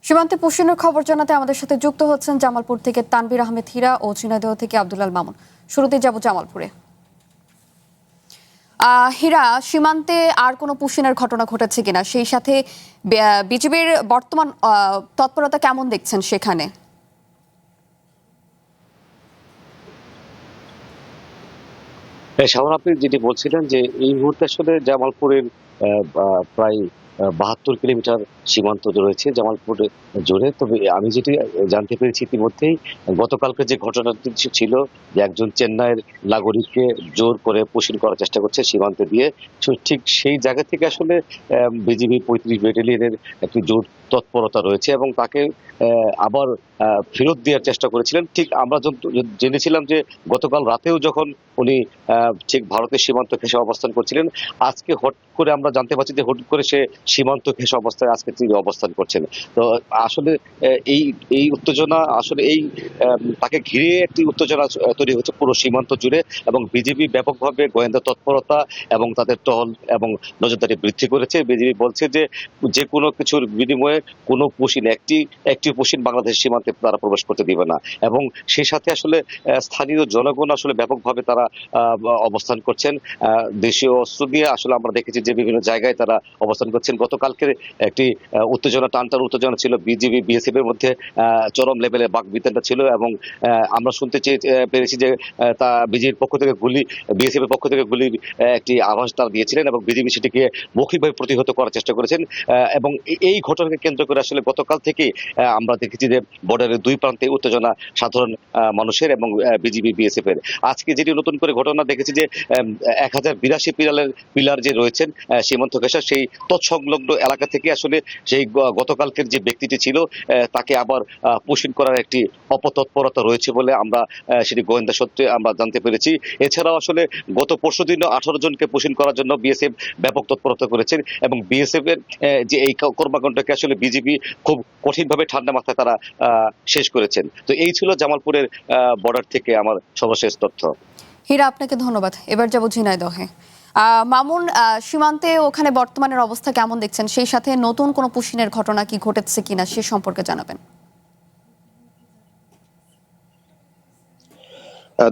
সীমান্তে পুশিনের খবর জানাতে আমাদের সাথে যুক্ত হচ্ছেন জামালপুর থেকে তানভীর আহমেদ হীরা ও ঝিনাইদহ থেকে আব্দুল আল মামুন। শুরুতে যাব জামালপুরে। হীরা, সীমান্তে আর কোনো পুশিনের ঘটনা ঘটেছে কিনা, সেই সাথে বিজিবির বর্তমান তৎপরতা কেমন দেখছেন সেখানে? শাওন, আপনি যেটি বলছিলেন যে এই মুহূর্তে আসলে জামালপুরের প্রায় ৭২ কিলোমিটার সীমান্ত রয়েছে জামালপুর জুড়ে। তবে আমি যেটি জানতে পেরেছি ইতিমধ্যেই, গতকালকে যে ঘটনাটি ছিল যে একজন চেন্নাইয়ের নাগরিককে জোর করে পুশিন করার চেষ্টা করছে সীমান্তে দিয়ে, ঠিক সেই জায়গা থেকে আসলে বিজিবি ৩৫ ব্যাটালিয়নের একটি জোর তৎপরতা রয়েছে এবং তাকে আবার ফেরত দেওয়ার চেষ্টা করেছিলেন। ঠিক আমরা জেনেছিলাম যে গতকাল রাতেও যখন উনি ঠিক ভারতের সীমান্ত ঘেঁষে অবস্থান করছিলেন, আজকে হট করে আমরা জানতে পারছি যে হট করে সে সীমান্ত ঘেঁষে অবস্থায় আজকে তিনি অবস্থান করছেন। তো আসলে এই এই উত্তেজনা আসলে এই তাকে ঘিরে একটি উত্তেজনা তৈরি হচ্ছে পুরো সীমান্ত জুড়ে, এবং বিজেপি ব্যাপকভাবে গোয়েন্দা তৎপরতা এবং তাদের টহল এবং নজরদারি বৃদ্ধি করেছে। বিজেপি বলছে যে যে কোনো কিছুর বিনিময়ে কোনো পুশিন একটি পুশিন বাংলাদেশ সীমান্তে তারা প্রবেশ করতে দিবে না, এবং সেই সাথে আসলে স্থানীয় জনগণ আসলে ব্যাপকভাবে তারা অবস্থান করছেন। দেশীয় অস্ত্র দিয়ে আসলে আমরা দেখেছি যে বিভিন্ন জায়গায় তারা অবস্থান করছেন। গতকালকে একটি টানটান উত্তেজনা ছিল বিজিবি বিএসএফ এর মধ্যে, চরম লেভেলে বাকবিতণ্ডা ছিল, এবং আমরা শুনতে পেরেছি যে তা বিজিবির পক্ষ থেকে বিএসএফ এর পক্ষ থেকে গুলির একটি আভাস তারা দিয়েছিলেন, এবং বিজিবি সেটিকে মৌখিকভাবে প্রতিহত করার চেষ্টা করেছেন। এবং এই ঘটনাকে কেন্দ্র করে আসলে গতকাল থেকে আমরা দেখেছি যে বর্ডারের দুই প্রান্তে উত্তেজনা সাধারণ মানুষের এবং বিজিবি বিএসএফ এর। আজকে যেটি নতুন করে ঘটনা দেখেছি যে ১০৮২ পিলার যে রয়েছেন সীমান্ত ঘেঁষা, সেই তৎসংলগ্ন এলাকা থেকে আসলে সেই গতকালকের যে ব্যক্তিটি ছিল তাকে আবার পুশিন করার একটি অপতৎপরতা রয়েছে বলে আমরা সেটি গোয়েন্দা সূত্রে আমরা জানতে পেরেছি। এছাড়াও আসলে গত পরশুদিন ১৮ জনকে পুশিন করার জন্য বিএসএফ ব্যাপক তৎপরতা করেছেন, এবং বিএসএফ এর যে এই কর্মকাণ্ডকে আসলে বিজিবি খুব কঠিনভাবে ঠান্ডা মাথায় তারা শেষ করেছেন। তো এই ছিল জামালপুরের বর্ডার থেকে আমার সর্বশেষ তথ্য। হীরা, আপনাকে ধন্যবাদ। এবার যাব ঝিনাইদহে। মামুন, সীমান্তে ওখানে বর্তমানের অবস্থা কেমন দেখছেন, সেই সাথে নতুন কোনো পুশিনের ঘটনা কি ঘটেছে কিনা সে সম্পর্কে জানাবেন।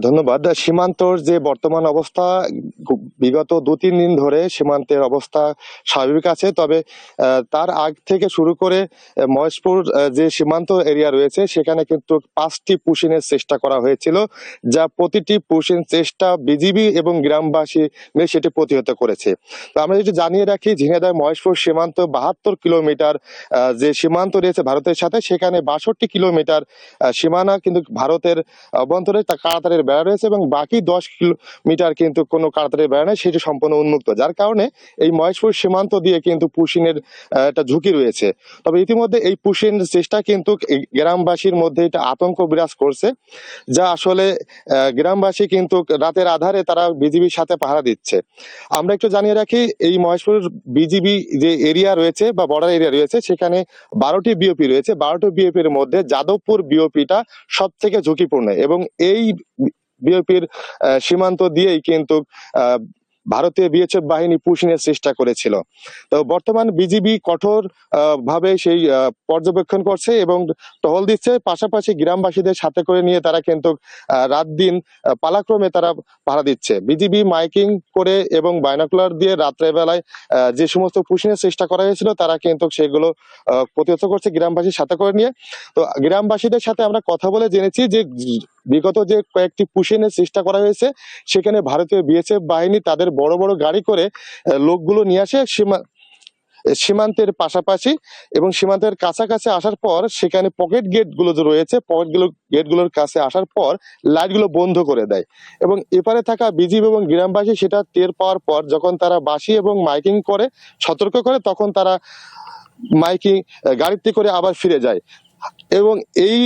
ধন্যবাদ। সীমান্তর যে বর্তমান অবস্থা, বিগত ২-৩ দিন ধরে সীমান্তের অবস্থা স্বাভাবিক আছে। তবে তার আগ থেকে শুরু করে মহেশপুর যে সীমান্ত এরিয়া রয়েছে সেখানে কিন্তু ৫টি পুশিনের চেষ্টা করা হয়েছিল, যা প্রতিটি পুশিন চেষ্টা বিজিবি এবং গ্রামবাসী মিলে সেটি প্রতিহত করেছে। তো আমরা যেটি জানিয়ে রাখি, ঝিনাইদহ মহেশপুর সীমান্ত ৭২ কিলোমিটার যে সীমান্ত রয়েছে ভারতের সাথে, সেখানে ৬২ কিলোমিটার সীমানা কিন্তু ভারতের অভ্যন্তরে কাঁটাতারের বেড়া রয়েছে, এবং বাকি ১০ কিলোমিটার কিন্তু কোনো কাঁটাতারের বেড়া নেই, সেটি সম্পূর্ণ উন্মুক্ত। যার কারণে এই মহেশপুর সীমান্ত দিয়ে কিন্তু পুশিনের একটা ঝুঁকি রয়েছে। তবে ইতিমধ্যে এই পুশিন চেষ্টা কিন্তু গ্রামবাসীর মধ্যে এটা আতঙ্ক বিরাজ করছে, যা আসলে গ্রামবাসী কিন্তু রাতের আধারে তারা বিজিবির সাথে পাহারা দিচ্ছে। আমরা একটু জানিয়ে রাখি, এই মহেশপুর বিজিবি যে এরিয়া রয়েছে বা বর্ডার এরিয়া রয়েছে, সেখানে ১২টি বিওপি রয়েছে। ১২টি বিওপির মধ্যে যাদবপুর বিওপিটা সব থেকে ঝুঁকিপূর্ণ, এবং এই বিওপির সীমান্ত দিয়েই কিন্তু ভারতীয় বিএসএফ বাহিনী পুশিনের চেষ্টা করেছিল। তো বর্তমান বিজিবি কঠোর ভাবে সেই পর্যবেক্ষণ করছে এবং টহল দিচ্ছে, পাশাপাশি গ্রামবাসীদের সাথে করে নিয়ে তারা কিন্তু রাত দিন পালাক্রমে তারা পাহারা দিচ্ছে। বিজিবি মাইকিং করে এবং বাইনোকুলার দিয়ে রাত্রে বেলায় যে সমস্ত পুশিনের চেষ্টা করা হয়েছিল তারা কিন্তু সেগুলো প্রতিহত করছে গ্রামবাসীর সাথে করে নিয়ে। তো গ্রামবাসীদের সাথে আমরা কথা বলে জেনেছি যে বিগত যে কয়েকটি পুশিনের চেষ্টা করা হয়েছে, সেখানে ভারতীয় বিএসএফ বাহিনী তাদের বড় বড় গাড়ি করে লোকগুলো নিয়ে আসে সীমান্তের পাশাপাশি, এবং সীমান্তের কাছাকাছি আসার পর সেখানে পকেট গেট গুলো যে রয়েছে, গেটগুলোর কাছে আসার পর লাইট গুলো বন্ধ করে দেয়, এবং এপারে থাকা বিজিবি এবং গ্রামবাসী সেটা টের পাওয়ার পর যখন তারা বাঁশি এবং মাইকিং করে সতর্ক করে, তখন তারা মাইকিং গাড়িতে করে আবার ফিরে যায়। এবং এই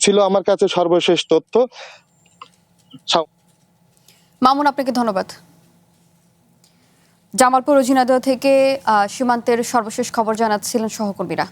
ছিল আমার কাছে সর্বশেষ তথ্য। মামুন, আপনাকে ধন্যবাদ। জামালপুর ও ঝিনাইদহ থেকে সীমান্তের সর্বশেষ খবর জানাচ্ছিলেন সহকর্মীরা।